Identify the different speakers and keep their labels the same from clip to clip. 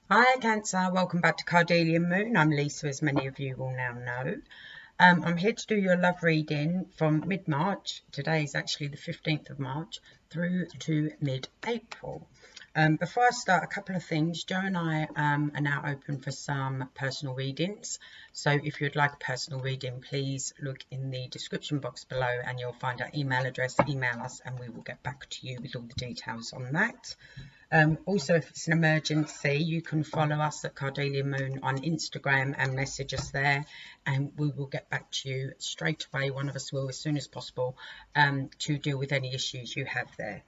Speaker 1: Hi Cancer, welcome back to Cardelian Moon. I'm Lisa, as many of you will now know. I'm here to do your love reading from mid-March. Today is actually the 15th of March through to mid-April. Before I start, a couple of things. Joe and I are now open for some personal readings. So if you'd like a personal reading, please look in the description box below and you'll find our email address. Email us and we will get back to you with all the details on that. Also, if it's an emergency, you can follow us at Cardelian Moon on Instagram and message us there, and we will get back to you straight away. One of us will, as soon as possible, to deal with any issues you have there.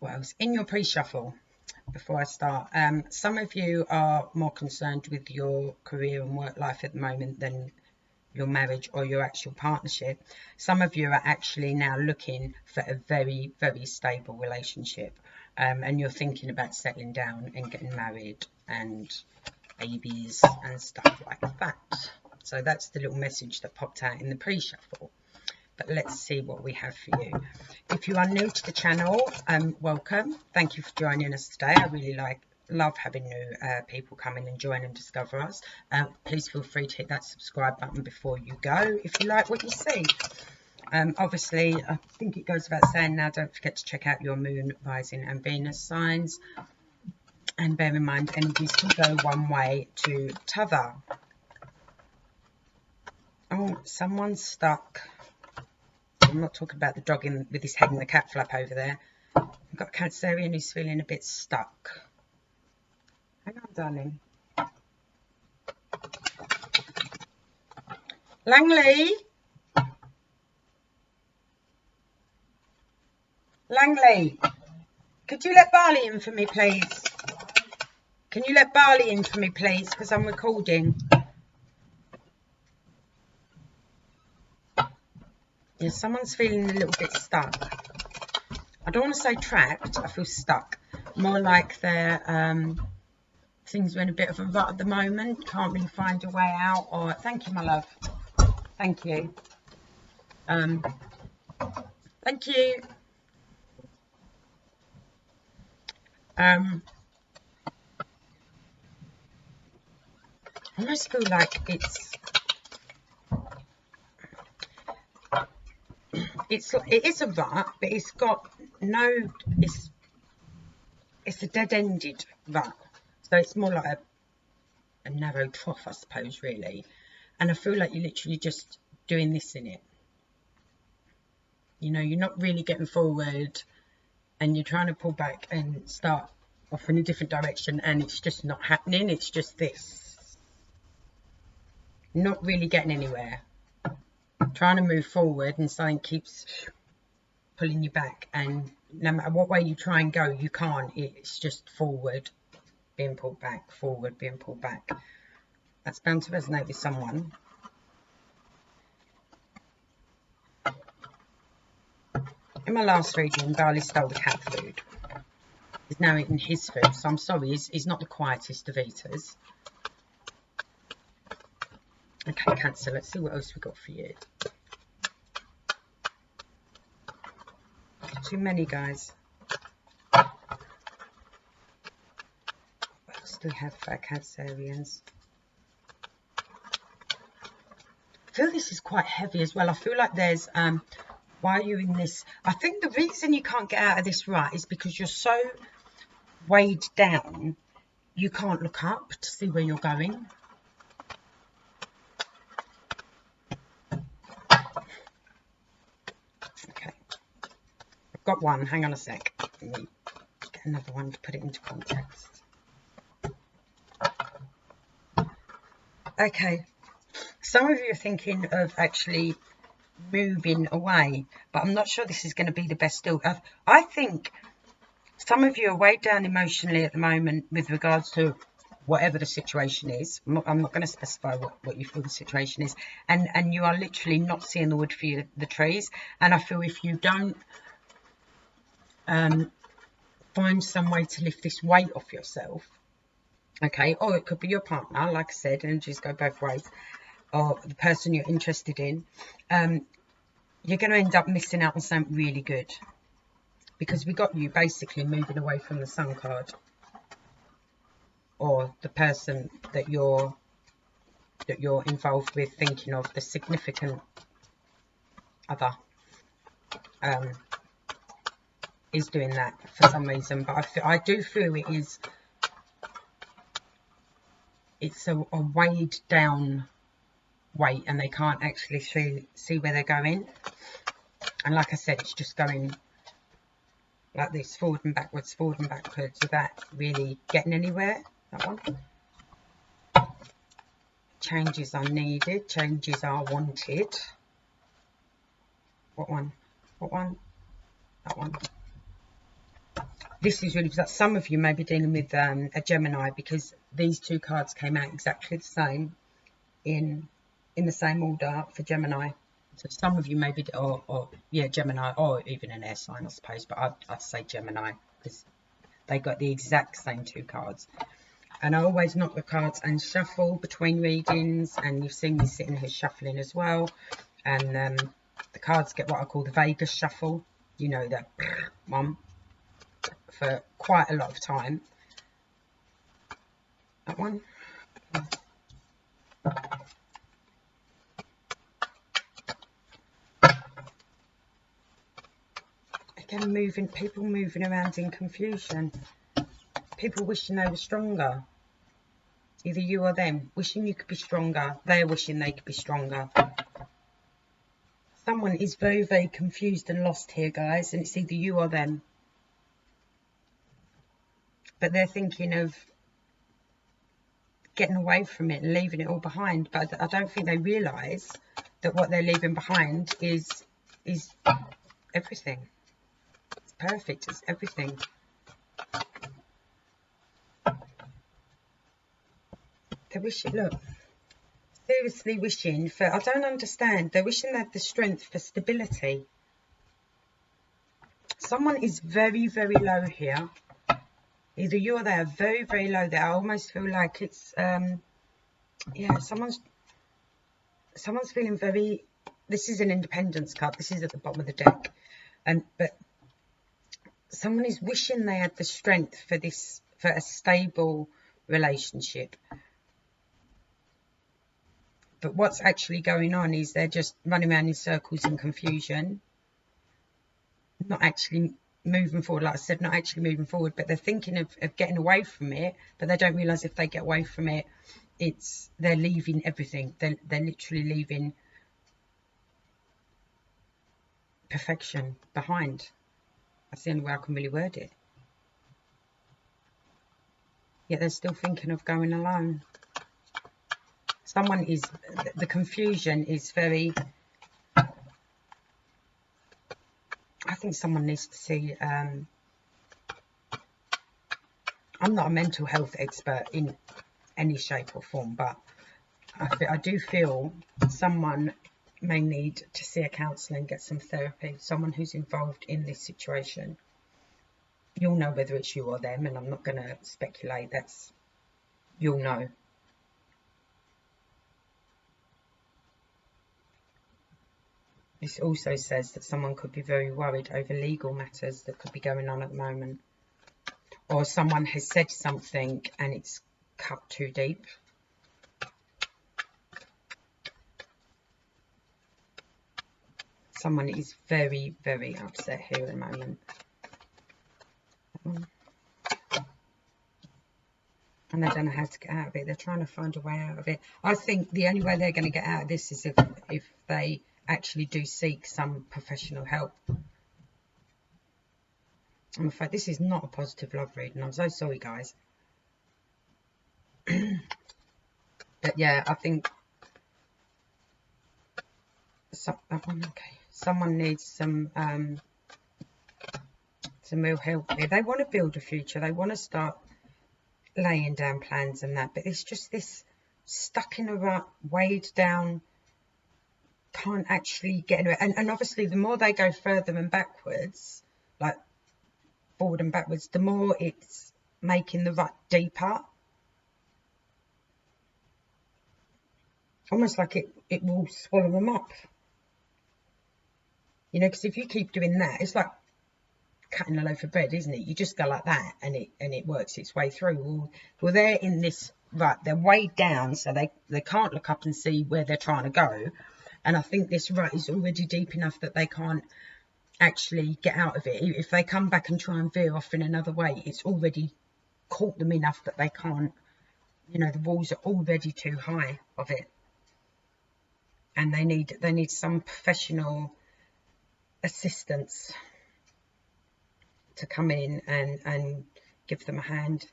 Speaker 1: What else? In your pre-shuffle, before I start, some of you are more concerned with your career and work life at the moment than your marriage or your actual partnership. Some of you are actually now looking for a very, very stable relationship, and you're thinking about settling down and getting married and babies and stuff like that. So that's the little message that popped out in the pre-shuffle. But let's see what we have for you. If you are new to the channel, welcome. Thank you for joining us today. I really love having new people come in and join and discover us. Please feel free to hit that subscribe button before you go if you like what you see. Obviously, I think it goes without saying now, don't forget to check out your moon, rising and Venus signs. And bear in mind, energies can go one way to t'other. Oh, someone's stuck. I'm not talking about the dog with his head in the cat flap over there. I've got a Cancerian who's feeling a bit stuck. Hang on, darling. Langley? Langley, could you let Barley in for me, please? Can you let Barley in for me, please? Because I'm recording. Yeah, someone's feeling a little bit stuck. I don't want to say trapped. I feel stuck. More like they're... things are in a bit of a rut at the moment. Can't really find a way out. Or thank you, my love. Thank you. Thank you. I almost feel like it is a rut, but it's got no. It's a dead-ended rut. So it's more like a narrow trough, I suppose, really. And I feel like you're literally just doing this in it. You know, you're not really getting forward and you're trying to pull back and start off in a different direction and it's just not happening. It's just this. Not really getting anywhere. Trying to move forward and something keeps pulling you back. And no matter what way you try and go, you can't. It's just forward. Being pulled back, forward, being pulled back. That's bound to resonate with someone. In my last reading, Barley stole the cat food. He's now eating his food, so I'm sorry, he's not the quietest of eaters. Okay, Cancer, let's see what else we've got for you. Too many, guys. Do we have for Cancerians? I feel this is quite heavy as well. I feel like there's why are you in this? I think the reason you can't get out of this rut is because you're so weighed down you can't look up to see where you're going. Okay, I've got one. Hang on a sec. Let me get another one to put it into context. Okay, some of you are thinking of actually moving away, but I'm not sure this is going to be the best deal. I think some of you are weighed down emotionally at the moment with regards to whatever the situation is. I'm not going to specify what you feel the situation is, and you are literally not seeing the wood for the trees. And I feel if you don't find some way to lift this weight off yourself, okay, or it could be your partner, like I said, energies go both ways, or the person you're interested in, you're going to end up missing out on something really good. because we got you basically moving away from the Sun card, or the person that you're involved with, thinking of, the significant other, is doing that for some reason. But I do feel it's a weighed down weight, and they can't actually see where they're going. And like I said, it's just going like this, forward and backwards, without really getting anywhere. That one. Changes are needed, changes are wanted. What one? What one? That one. This is really, some of you may be dealing with a Gemini, because these two cards came out exactly the same in the same order for Gemini. So some of you may be, yeah, Gemini, or even an air sign, I suppose, but I'd say Gemini, because they got the exact same two cards. And I always knock the cards and shuffle between readings, and you've seen me sitting here shuffling as well. And the cards get what I call the Vegas shuffle, you know, that one, for quite a lot of time. That one. Again, people moving around in confusion. People wishing they were stronger. Either you or them, wishing you could be stronger. They're wishing they could be stronger. Someone is very, very confused and lost here, guys, and it's either you or them. But they're thinking of getting away from it and leaving it all behind. But I don't think they realise that what they're leaving behind is everything. It's perfect. It's everything. They wish it, look, seriously wishing for, I don't understand, they're wishing they had the strength for stability. Someone is very, very low here. Either you or they are very, very low there. I almost feel like it's, yeah, someone's feeling very, this is an independence card. This is at the bottom of the deck. But someone is wishing they had the strength for this, for a stable relationship. But what's actually going on is they're just running around in circles in confusion. Not actually moving forward, like I said, not actually moving forward, but they're thinking of getting away from it, but they don't realise if they get away from it, they're leaving everything. They're literally leaving perfection behind. That's the only way I can really word it. Yet they're still thinking of going alone. Someone is, the confusion is very, I think someone needs to see, I'm not a mental health expert in any shape or form, but I do feel someone may need to see a counsellor and get some therapy, someone who's involved in this situation. You'll know whether it's you or them, and I'm not going to speculate. You'll know. This also says that someone could be very worried over legal matters that could be going on at the moment. Or someone has said something and it's cut too deep. Someone is very, very upset here at the moment. And they don't know how to get out of it. They're trying to find a way out of it. I think the only way they're going to get out of this is if they actually do seek some professional help. I'm afraid this is not a positive love reading. I'm so sorry, guys. But yeah, I think someone needs some real help here. They want to build a future. They want to start laying down plans and that, but it's just this stuck in a rut, weighed down, can't actually get into it. And obviously the more they go further and backwards, like forward and backwards, the more it's making the rut deeper. Almost like it will swallow them up. You know, because if you keep doing that, it's like cutting a loaf of bread, isn't it? You just go like that, and it works its way through. Well, they're in this, right, they're weighed down, so they can't look up and see where they're trying to go. And I think this rut is already deep enough that they can't actually get out of it. If they come back and try and veer off in another way, it's already caught them enough that they can't, you know, the walls are already too high of it. And they need some professional assistance to come in and give them a hand.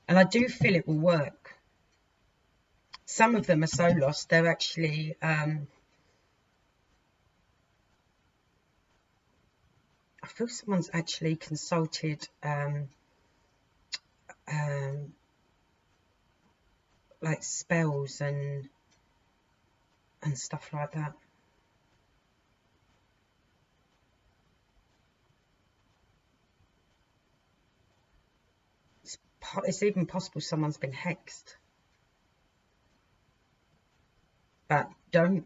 Speaker 1: And I do feel it will work. Some of them are so lost, they're actually I feel someone's actually consulted like spells and stuff like that. It's even possible someone's been hexed. But don't,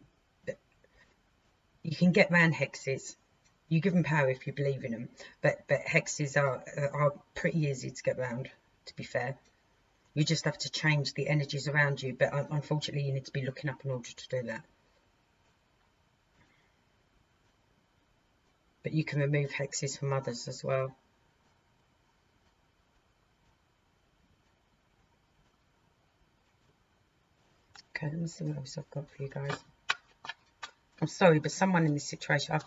Speaker 1: you can get around hexes. You give them power if you believe in them. But hexes are pretty easy to get around, to be fair. You just have to change the energies around you. But unfortunately, you need to be looking up in order to do that. But you can remove hexes from others as well. Okay, let me see what else I've got for you guys. I'm sorry, but someone in this situation, I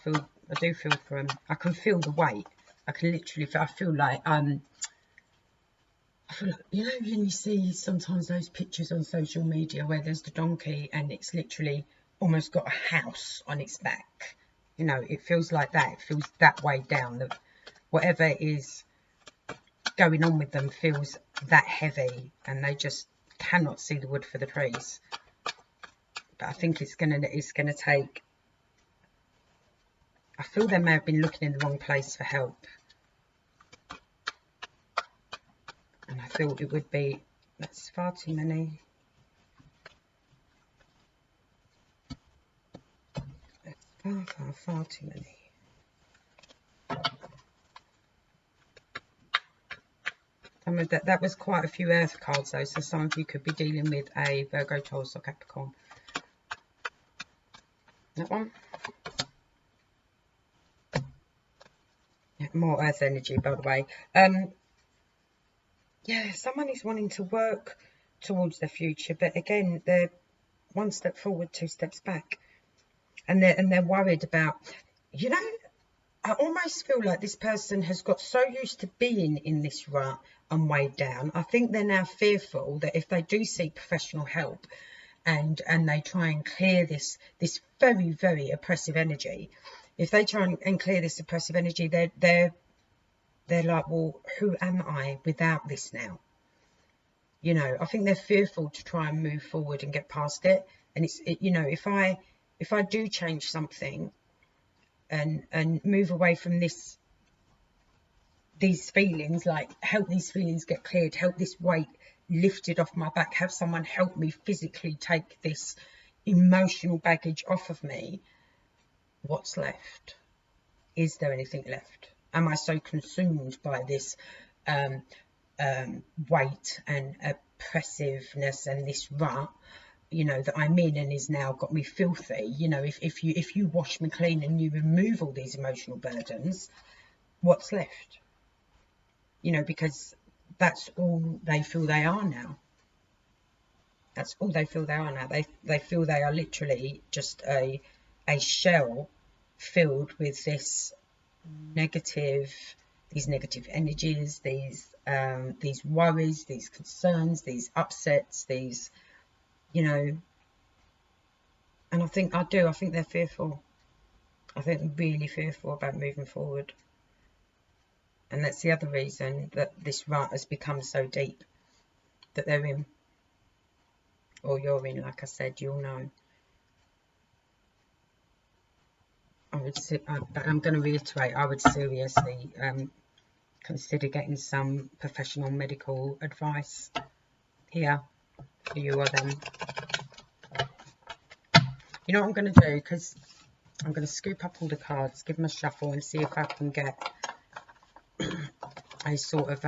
Speaker 1: do feel for them. I can feel the weight. I can literally feel, I feel like, you know, when you see sometimes those pictures on social media where there's the donkey and it's literally almost got a house on its back. You know, it feels like that. It feels that way down. That whatever is going on with them feels that heavy, and they just cannot see the wood for the trees. But I think it's gonna take. I feel they may have been looking in the wrong place for help, and I feel it would be. That's far too many. That's far too many. That was quite a few earth cards though, so some of you could be dealing with a Virgo, Taurus or Capricorn. That one. Yeah, more earth energy, by the way. Yeah, someone is wanting to work towards their future, but again, they're one step forward, two steps back, and they're worried about, you know, I almost feel like this person has got so used to being in this rut and weighed down. I think they're now fearful that if they do seek professional help and they try and clear this very, very oppressive energy, if they try and clear this oppressive energy, they're like, well, who am I without this now? You know, I think they're fearful to try and move forward and get past it. And you know, if I do change something and move away from these feelings, like help these feelings get cleared, help this weight lifted off my back, have someone help me physically take this emotional baggage off of me, what's left? Is there anything left? Am I so consumed by this weight and oppressiveness and this rut, you know, that I'm in and is now got me filthy? You know, if you wash me clean and you remove all these emotional burdens, what's left? You know, because that's all they feel they are now. That's all they feel they are now. They feel they are literally just a shell filled with these negative energies, these worries, these concerns, these upsets, these, you know. And I think they're fearful. I think they're really fearful about moving forward. And that's the other reason that this rut has become so deep that they're in, or you're in. Like I said, you'll know. But I'm going to reiterate, I would seriously consider getting some professional medical advice here for you or them. You know what I'm going to do? Because I'm going to scoop up all the cards, give them a shuffle and see if I can get a sort of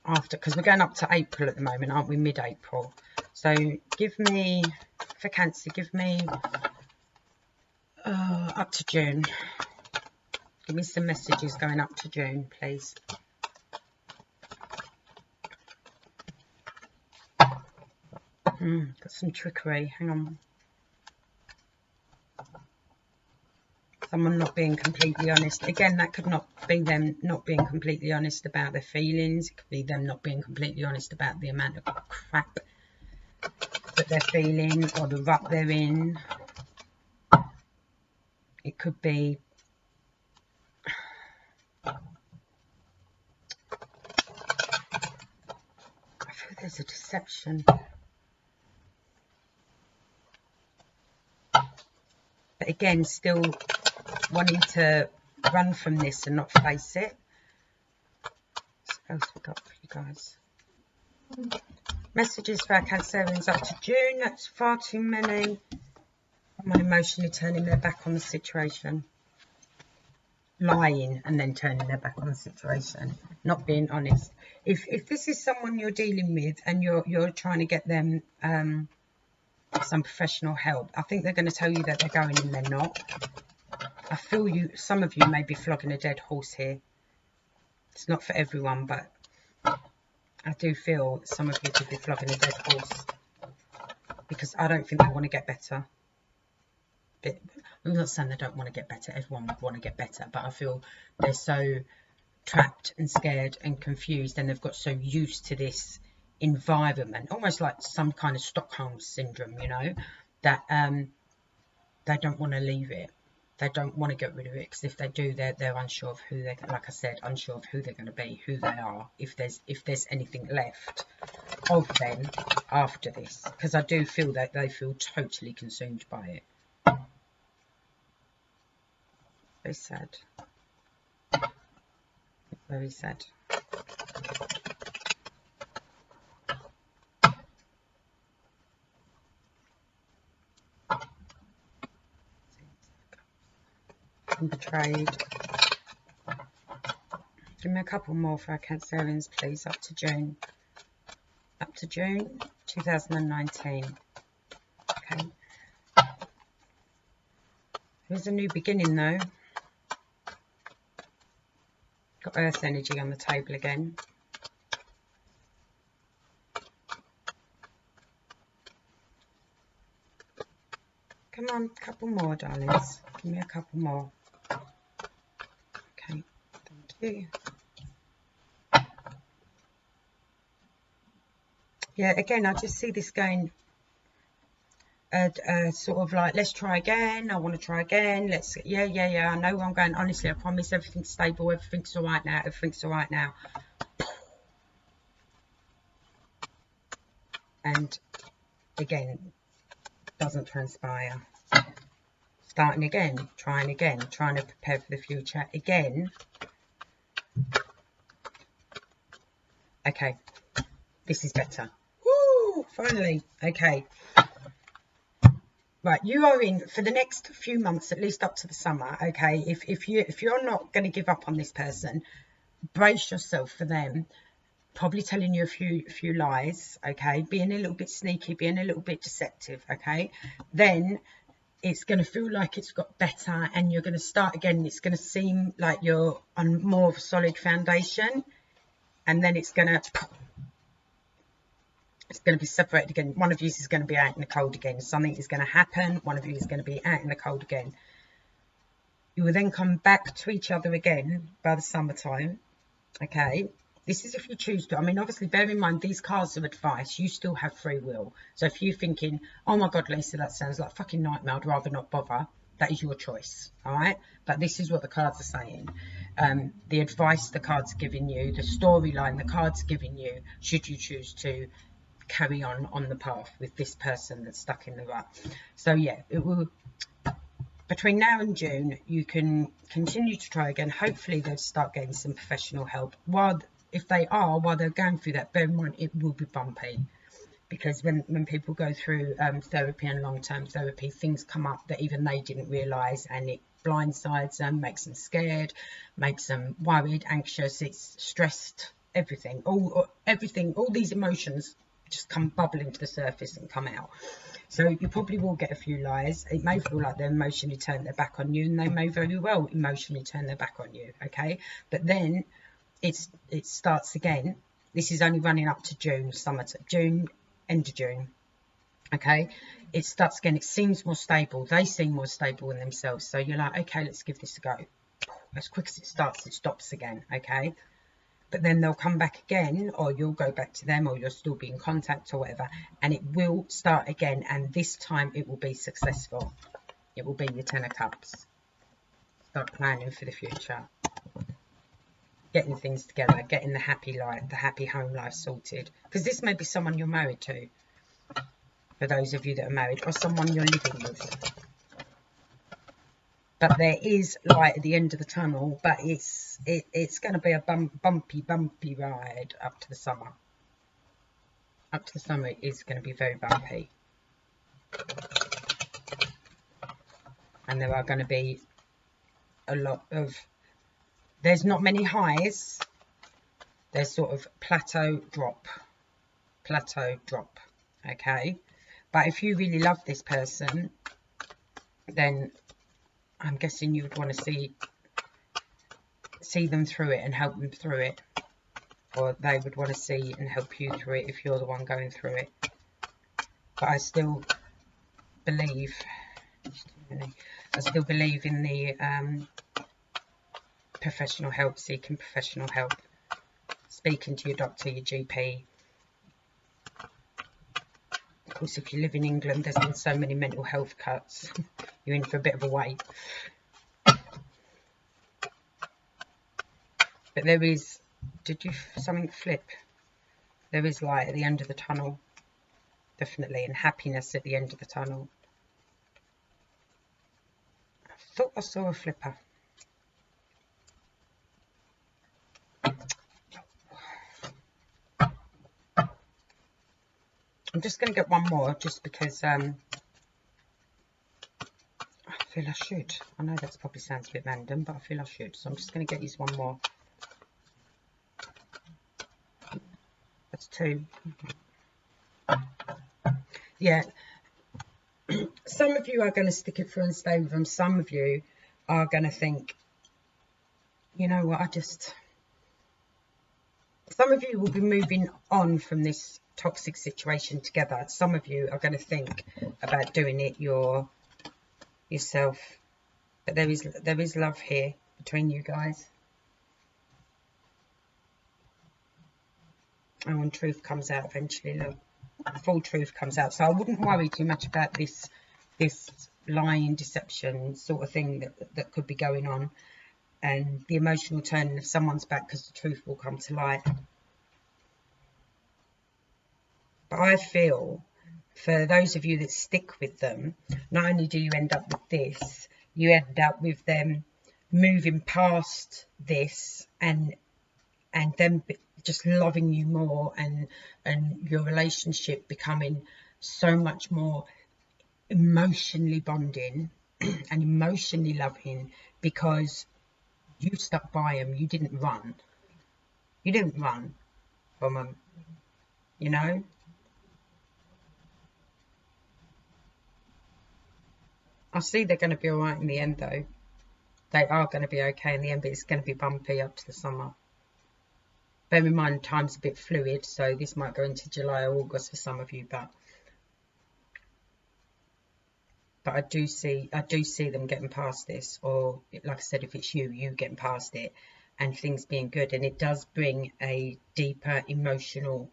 Speaker 1: after, because we're going up to April at the moment, aren't we? Mid-April. So give me, for Cancer, give me up to June. Give me some messages going up to June, please. Got some trickery. Hang on. Someone not being completely honest. Again, that could not be them not being completely honest about their feelings. It could be them not being completely honest about the amount of crap that they're feeling or the rut they're in. It could be I feel there's a deception. But again, still wanting to run from this and not face it. What else we got for you guys? Messages for our Cancerians up to June. That's far too many. Someone emotionally turning their back on the situation. Lying and then turning their back on the situation. Not being honest. If this is someone you're dealing with and you're trying to get them some professional help, I think they're going to tell you that they're going and they're not. I feel some of you may be flogging a dead horse here. It's not for everyone, but I do feel some of you could be flogging a dead horse, because I don't think they want to get better. But I'm not saying they don't want to get better. Everyone would want to get better, but I feel they're so trapped and scared and confused, and they've got so used to this environment, almost like some kind of Stockholm syndrome, you know, that they don't want to leave it. They don't want to get rid of it, because if they do, they're unsure of who they're, like I said, unsure of who they're going to be, who they are, if there's anything left of them after this, because I do feel that they feel totally consumed by it. Very sad. Very sad. Betrayed. Give me a couple more for our Cancerians, please, up to June. Up to June 2019. Okay. There's a new beginning, though. Got Earth energy on the table again. Come on, a couple more, darlings. Give me a couple more. Okay, thank you. Yeah, again, I just see this going sort of like, let's try again. I want to try again. Let's, yeah. I know where I'm going. Honestly, I promise everything's stable. Everything's all right now. Everything's all right now. And again, doesn't transpire. Starting again, trying to prepare for the future again. Okay, this is better. Woo! Finally. Okay. Right, you are in for the next few months, at least up to the summer. Okay, if you're not going to give up on this person, brace yourself for them probably telling you a few lies. Okay, being a little bit sneaky, being a little bit deceptive. Okay, then it's going to feel like it's got better, and you're going to start again. It's going to seem like you're on more of a solid foundation, and then it's going to be separated again. One of you is going to be out in the cold again. Something is going to happen. One of you is going to be out in the cold again. You will then come back to each other again by the summertime. Okay. This is if you choose to. I mean, obviously, bear in mind, these cards are advice. You still have free will. So if you're thinking, oh my God, Lisa, that sounds like a fucking nightmare, I'd rather not bother, that is your choice. All right. But this is what the cards are saying. The advice the cards are giving you, the storyline the cards are giving you, should you choose to carry on the path with this person that's stuck in the rut. So yeah, it will, between now and June, you can continue to try again. Hopefully they'll start getting some professional help. While they're going through that, bear in mind it will be bumpy, because when people go through therapy and long-term therapy, things come up that even they didn't realize, and blindsides them, makes them scared, makes them worried, anxious, it's stressed, everything, all these emotions just come bubbling to the surface and come out. So you probably will get a few lies. It may feel like they emotionally turn their back on you, and they may very well emotionally turn their back on you, okay? But then it starts again. This is only running up to June, June, end of June, okay? It starts again. It seems more stable. They seem more stable in themselves. So you're like, okay, let's give this a go. As quick as it starts, it stops again, okay? But then they'll come back again, or you'll go back to them, or you'll still be in contact or whatever, and it will start again, and this time it will be successful. It will be your 10 of Cups. Start planning for the future. Getting things together, getting the happy life, the happy home life sorted. Because this may be someone you're married to, for those of you that are married, or someone you're living with. But there is light at the end of the tunnel, but it's going to be a bumpy ride up to the summer. Up to the summer, it is going to be very bumpy. And there are going to be a lot of, there's not many highs. There's sort of plateau drop, okay? But if you really love this person, then I'm guessing you would want to see them through it and help them through it, or they would want to see and help you through it if you're the one going through it. But I still believe in the professional help, seeking professional help, speaking to your doctor, your GP. Of course, if you live in England, there's been so many mental health cuts. You're in for a bit of a wait. But there is, something flip? There is light at the end of the tunnel, definitely, and happiness at the end of the tunnel. I thought I saw a flipper. I'm just going to get one more, just because I feel I should. I know that probably sounds a bit random, but I feel I should. So I'm just going to get you one more. That's 2. Yeah. Some of you are going to stick it through and stay with them. Some of you are going to think, you know what, some of you will be moving on from this toxic situation together. Some of you are going to think about doing it yourself. But there is love here between you guys. And when truth comes out eventually, look, the full truth comes out. So I wouldn't worry too much about this lying, deception sort of thing that could be going on, and the emotional turning of someone's back, because the truth will come to light. But I feel for those of you that stick with them, not only do you end up with this, you end up with them moving past this and them just loving you more, and your relationship becoming so much more emotionally bonding and emotionally loving, because you stuck by them. You didn't run. You didn't run from them, you know. I see they're going to be all right in the end, though. They are going to be okay in the end, but it's going to be bumpy up to the summer. Bear in mind, time's a bit fluid, so this might go into July or August for some of you, but I do see them getting past this, or like I said, if it's you getting past it and things being good. And it does bring a deeper emotional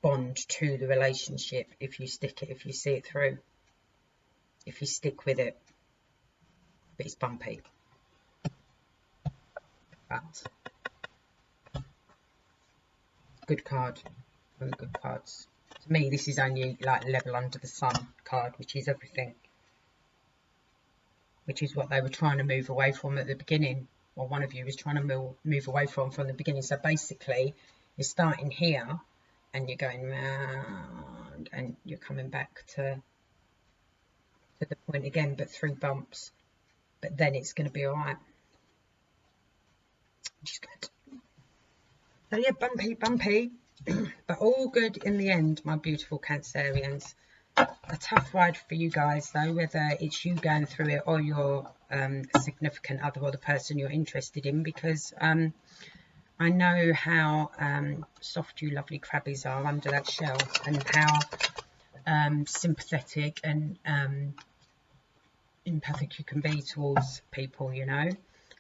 Speaker 1: bond to the relationship if you stick it, if you see it through, if you stick with it. But it's bumpy. But good card. One of the good cards. To me, this is only like level under the sun card, which is everything. Which is what they were trying to move away from at the beginning. Or one of you was trying to move away from the beginning. So basically, you're starting here and you're going round and you're coming back to the point again, but through bumps. but then it's going to be all right, which is good. So yeah, bumpy, but all good in the end, my beautiful Cancerians. A tough ride for you guys though, whether it's you going through it or your significant other or the person you're interested in, because I know how soft you lovely crabbies are under that shell, and how sympathetic and empathic you can be towards people, you know.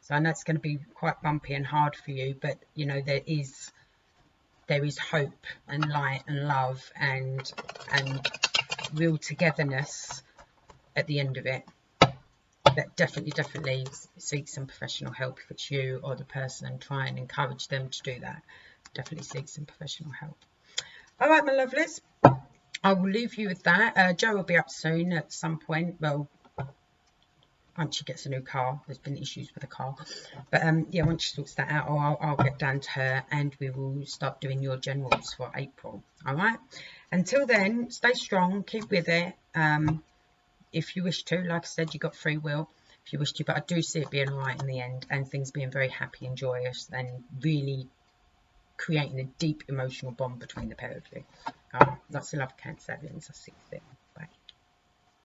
Speaker 1: So I know it's going to be quite bumpy and hard for you, but you know, there is hope and light and love and real togetherness at the end of it. But definitely seek some professional help if it's you or the person, and try and encourage them to do that. Definitely seek some professional help. All right, my lovelies, I will leave you with that. Joe will be up soon at some point. Well, once she gets a new car. There's been issues with the car, but yeah, once she sorts that out, I'll get down to her and we will start doing your generals for April. All right, until then, stay strong, keep with it. If you wish to, like I said, you got free will if you wish to, but I do see it being all right in the end, and things being very happy and joyous, and really creating a deep emotional bond between the pair of you. Lots of love, Cancerians. I'll see you soon.